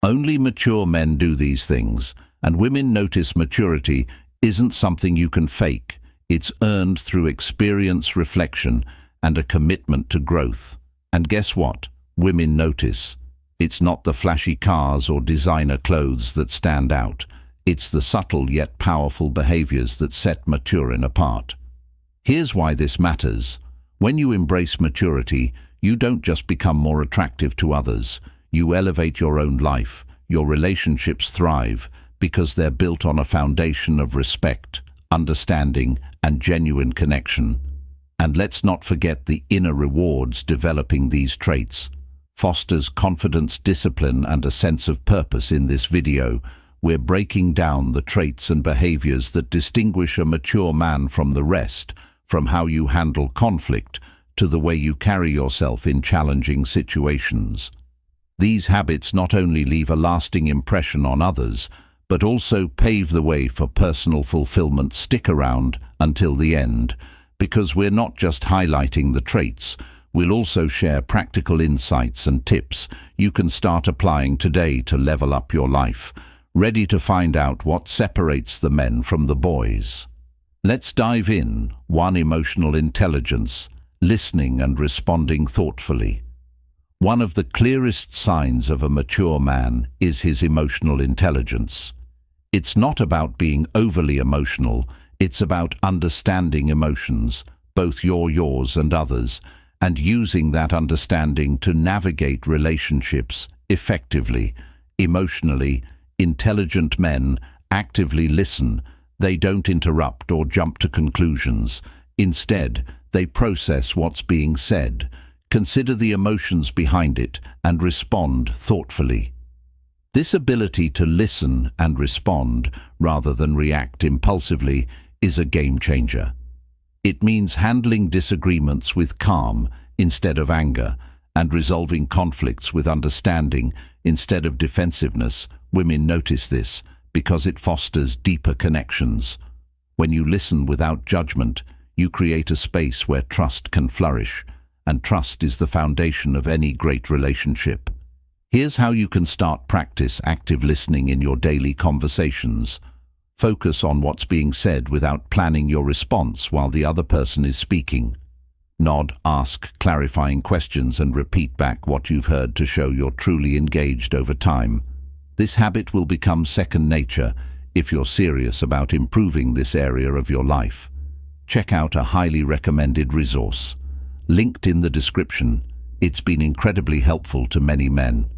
Only mature men do these things, and women notice maturity isn't something you can fake. It's earned through experience, reflection, and a commitment to growth. And guess what? Women notice. It's not the flashy cars or designer clothes that stand out. It's the subtle yet powerful behaviors that set maturing apart. Here's why this matters. When you embrace maturity, you don't just become more attractive to others. You elevate your own life. Your relationships thrive because they're built on a foundation of respect, understanding, and genuine connection. And let's not forget the inner rewards developing these traits. Fosters confidence, discipline, and a sense of purpose. In this video, we're breaking down the traits and behaviors that distinguish a mature man from the rest, from how you handle conflict to the way you carry yourself in challenging situations. These habits not only leave a lasting impression on others, but also pave the way for personal fulfillment. Stick around until the end, because we're not just highlighting the traits, we'll also share practical insights and tips you can start applying today to level up your life. Ready to find out what separates the men from the boys? Let's dive in. 1. Emotional intelligence, listening and responding thoughtfully. One of the clearest signs of a mature man is his emotional intelligence. It's not about being overly emotional, it's about understanding emotions, both yours and others, and using that understanding to navigate relationships effectively. Emotionally intelligent men actively listen. They don't interrupt or jump to conclusions. Instead, they process what's being said, consider the emotions behind it, and respond thoughtfully. This ability to listen and respond, rather than react impulsively, is a game changer. It means handling disagreements with calm instead of anger, and resolving conflicts with understanding instead of defensiveness. Women notice this because it fosters deeper connections. When you listen without judgment, you create a space where trust can flourish, and trust is the foundation of any great relationship. Here's how you can start practice active listening in your daily conversations. Focus on what's being said without planning your response while the other person is speaking. Nod, ask clarifying questions, and repeat back what you've heard to show you're truly engaged. Over time, this habit will become second nature if you're serious about improving this area of your life. Check out a highly recommended resource, linked in the description. It's been incredibly helpful to many men.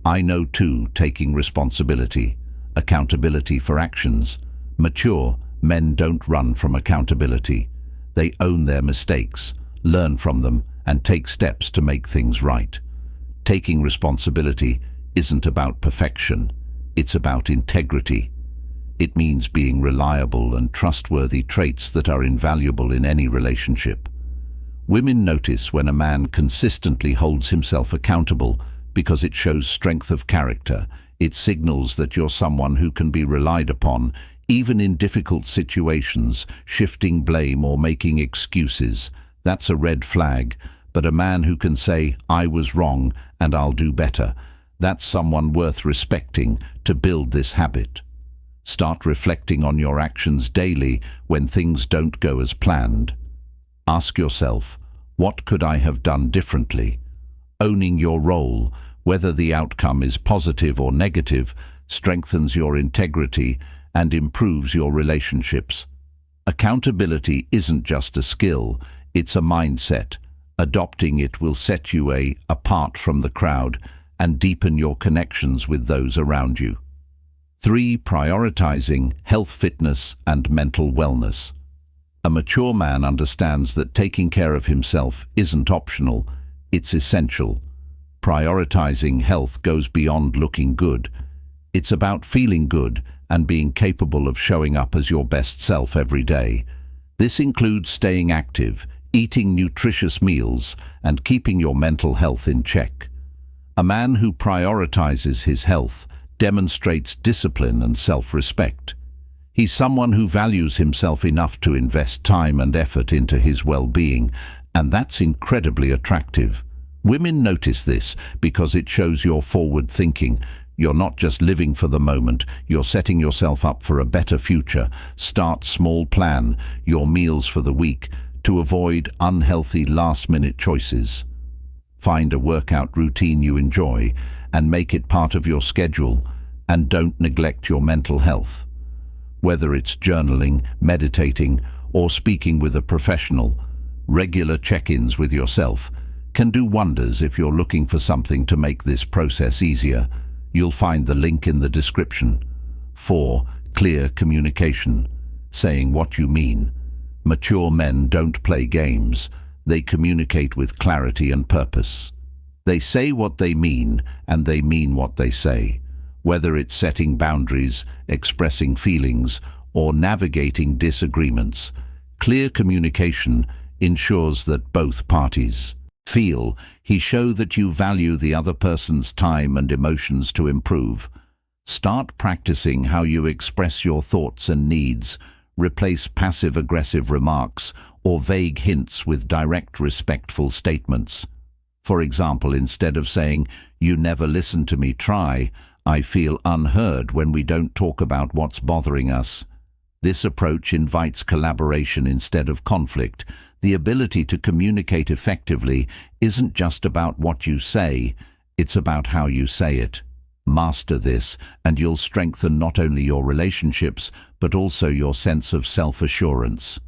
I know too. Taking responsibility, accountability for actions. Mature men don't run from accountability. They own their mistakes, learn from them, and take steps to make things right. Taking responsibility isn't about perfection, it's about integrity. It means being reliable and trustworthy, traits that are invaluable in any relationship. Women notice when a man consistently holds himself accountable because it shows strength of character. It signals that you're someone who can be relied upon, even in difficult situations. Shifting blame or making excuses, that's a red flag. But a man who can say, "I was wrong and I'll do better," that's someone worth respecting. To build this habit, start reflecting on your actions daily when things don't go as planned. Ask yourself, what could I have done differently? Owning your role, whether the outcome is positive or negative, strengthens your integrity and improves your relationships. Accountability isn't just a skill, it's a mindset. Adopting it will set you apart from the crowd and deepen your connections with those around you. 3. Prioritizing health, fitness, and mental wellness. A mature man understands that taking care of himself isn't optional, it's essential. Prioritizing health goes beyond looking good. It's about feeling good and being capable of showing up as your best self every day. This includes staying active, eating nutritious meals, and keeping your mental health in check. A man who prioritizes his health demonstrates discipline and self-respect. He's someone who values himself enough to invest time and effort into his well-being, and that's incredibly attractive. Women notice this because it shows you're forward-thinking, You're not just living for the moment, you're setting yourself up for a better future. Start small, plan your meals for the week to avoid unhealthy last-minute choices. Find a workout routine you enjoy and make it part of your schedule, and don't neglect your mental health. Whether it's journaling, meditating, or speaking with a professional, regular check-ins with yourself can do wonders. If you're looking for something to make this process easier, you'll find the link in the description. 4. Clear communication. Saying what you mean. Mature men don't play games. They communicate with clarity and purpose. They say what they mean, and they mean what they say. Whether it's setting boundaries, expressing feelings, or navigating disagreements, clear communication ensures that both parties show that you value the other person's time and emotions. To improve, start practicing how you express your thoughts and needs. Replace passive-aggressive remarks or vague hints with direct, respectful statements. For example, instead of saying, "You never listen to me," try, "I feel unheard when we don't talk about what's bothering us." This approach invites collaboration instead of conflict. The ability to communicate effectively isn't just about what you say, it's about how you say it. Master this, and you'll strengthen not only your relationships, but also your sense of self-assurance.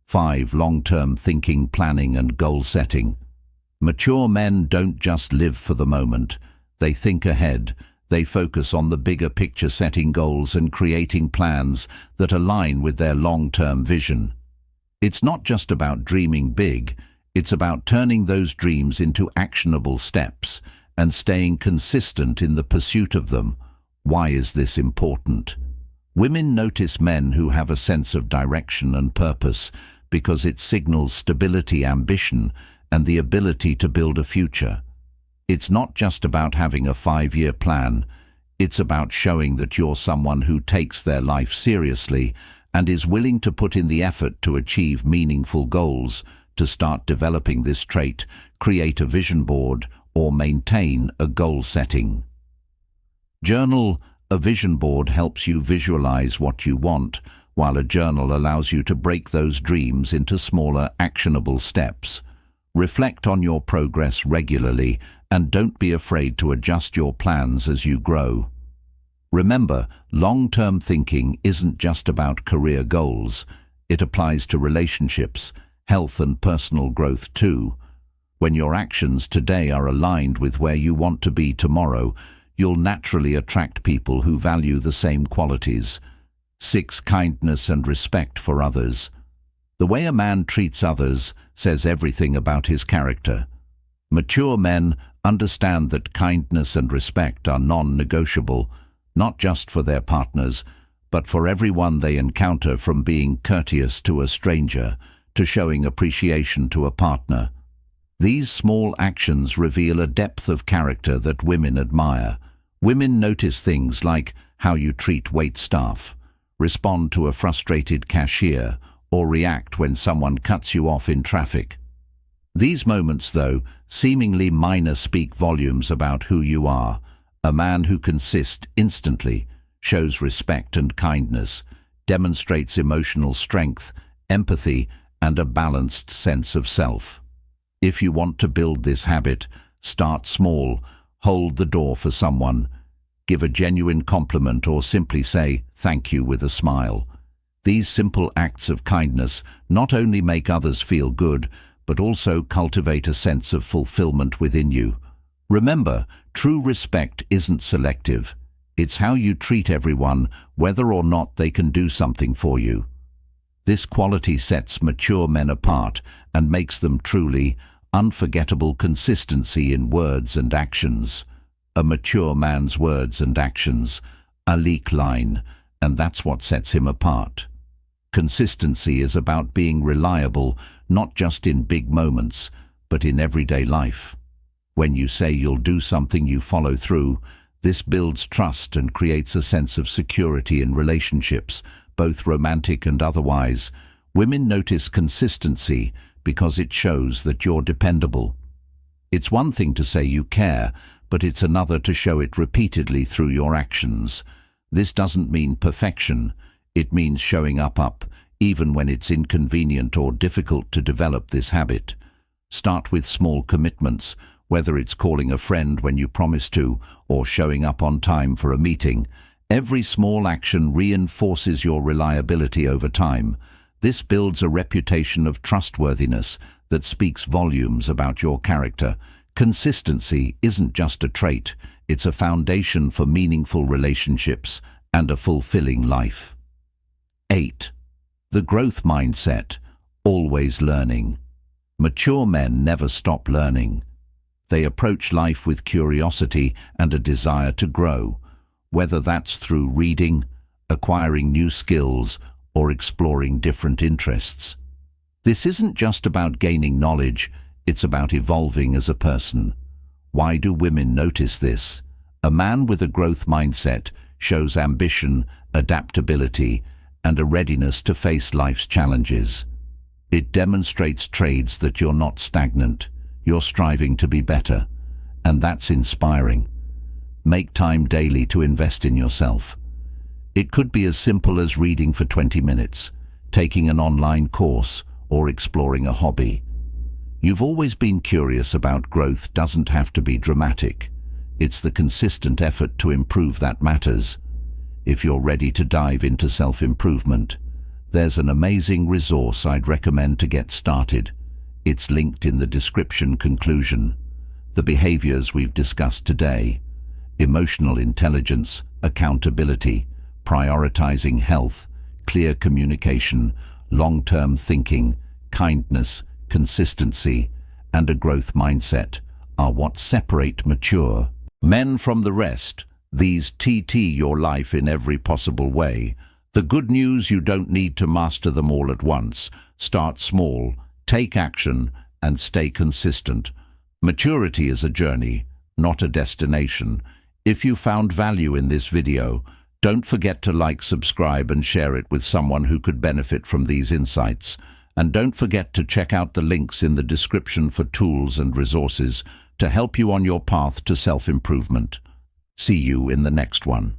5. Long-term thinking, planning, and goal setting. Mature men don't just live for the moment. They think ahead. They focus on the bigger picture, setting goals and creating plans that align with their long-term vision. It's not just about dreaming big, it's about turning those dreams into actionable steps and staying consistent in the pursuit of them. Why is this important? Women notice men who have a sense of direction and purpose because it signals stability, ambition, and the ability to build a future. It's not just about having a 5-year plan, it's about showing that you're someone who takes their life seriously and is willing to put in the effort to achieve meaningful goals. To start developing this trait, create a vision board or maintain a goal setting. Journal. A vision board helps you visualize what you want, while a journal allows you to break those dreams into smaller, actionable steps. Reflect on your progress regularly, and don't be afraid to adjust your plans as you grow. Remember, long-term thinking isn't just about career goals. It applies to relationships, health, and personal growth too. When your actions today are aligned with where you want to be tomorrow, you'll naturally attract people who value the same qualities. 6. Kindness and respect for others. The way a man treats others says everything about his character. Mature men understand that kindness and respect are non-negotiable, not just for their partners, but for everyone they encounter, from being courteous to a stranger to showing appreciation to a partner. These small actions reveal a depth of character that women admire. Women notice things like how you treat wait staff, respond to a frustrated cashier, or react when someone cuts you off in traffic. These moments, though seemingly minor, speak volumes about who you are. A man who consists instantly, shows respect and kindness, demonstrates emotional strength, empathy, and a balanced sense of self. If you want to build this habit, start small. Hold the door for someone. Give a genuine compliment or simply say thank you with a smile. These simple acts of kindness not only make others feel good, but also cultivate a sense of fulfillment within you. Remember, true respect isn't selective. It's how you treat everyone, whether or not they can do something for you. This quality sets mature men apart and makes them truly unforgettable. Consistency in words and actions. A mature man's words and actions, a leak line, and that's what sets him apart. Consistency is about being reliable, not just in big moments, but in everyday life. When you say you'll do something, you follow through. This builds trust and creates a sense of security in relationships, both romantic and otherwise. Women notice consistency because it shows that you're dependable. It's one thing to say you care, but it's another to show it repeatedly through your actions. This doesn't mean perfection. It means showing up, even when it's inconvenient or difficult to develop this habit. Start with small commitments, whether it's calling a friend when you promise to, or showing up on time for a meeting. Every small action reinforces your reliability over time. This builds a reputation of trustworthiness that speaks volumes about your character. Consistency isn't just a trait, it's a foundation for meaningful relationships and a fulfilling life. 8. The growth mindset, always learning. Mature men never stop learning. They approach life with curiosity and a desire to grow, whether that's through reading, acquiring new skills, or exploring different interests. This isn't just about gaining knowledge, it's about evolving as a person. Why do women notice this? A man with a growth mindset shows ambition, adaptability, and a readiness to face life's challenges. It demonstrates traits that you're not stagnant, you're striving to be better, and that's inspiring. Make time daily to invest in yourself. It could be as simple as reading for 20 minutes, taking an online course, or exploring a hobby. You've always been curious about growth doesn't have to be dramatic. It's the consistent effort to improve that matters. If you're ready to dive into self-improvement, there's an amazing resource I'd recommend to get started. It's linked in the description. Conclusion: the behaviors we've discussed today, emotional intelligence, accountability, prioritizing health, clear communication, long-term thinking, kindness, consistency, and a growth mindset, are what separate mature men from the rest. These TT your life in every possible way. The good news: you don't need to master them all at once. Start small, take action, and stay consistent. Maturity is a journey, not a destination. If you found value in this video, don't forget to like, subscribe, and share it with someone who could benefit from these insights. And don't forget to check out the links in the description for tools and resources to help you on your path to self-improvement. See you in the next one.